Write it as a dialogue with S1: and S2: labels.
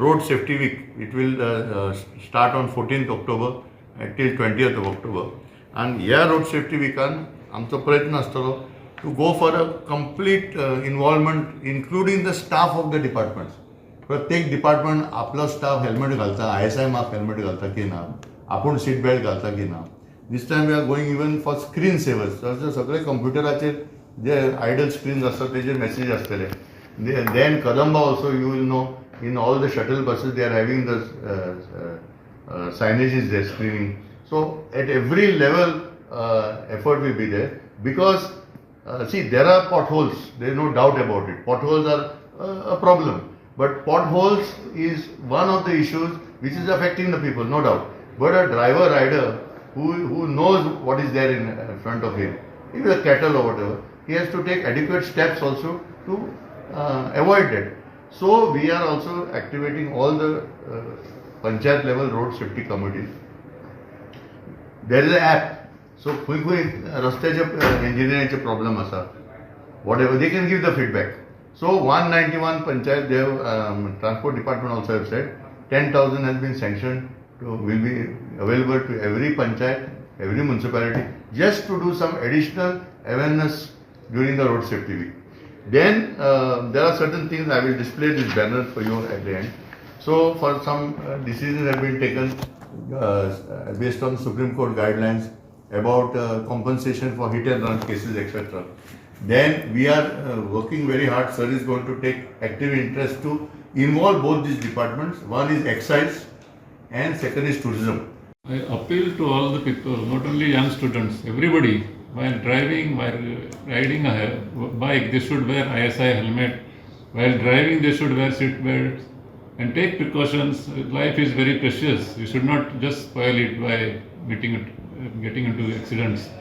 S1: road safety week. It will start on 14th October till 20th of October. And ह्या road safety weekan आमचो प्रयत्न आसतलो to go for a complete involvement, including the staff of the departments. प्रत्येक department आपलो staff helmet घालता, ISI mark helmet घालता की ना, आपूण सीट बेल्ट घालता की ना. This time we are going even for screen savers. सगळे कंप्युटराचेर जे आयडल स्क्रीन्स आसता तेजेर मेसेज आसतले. Then Kadamba also, you will know, in all the shuttle buses they are having the signages there, screening. So at every level effort will be there, because see, there are potholes, there is no doubt about it. Potholes are a problem, but potholes is one of the issues which is affecting the people, no doubt. But a driver rider who knows what is there in front of him, if it's a cattle or whatever, he has to take adequate steps also to avoid that. So we are also activating all the panchayat level road safety committees. There is an app. So खंय रस्त्याचे engineering problem asa, whatever they can give the feedback. So 191 panchayat, they have transport department also have said 10,000 has been sanctioned will be available to every panchayat, every municipality, just to do some additional awareness during the road safety week. Then there are certain things, I will display this banner for you at the end. So for some decisions have been taken based on Supreme Court guidelines about compensation for hit and run cases, etc. Then we are working very hard. Sir is going to take active interest to involve both these departments. One is excise and second is tourism.
S2: I appeal to all the people, not only young students, everybody, while driving, while riding a bike, they should wear ISI helmet. While driving, they should wear seat belts and take precautions. Life is very precious. You should not just spoil it by getting into accidents.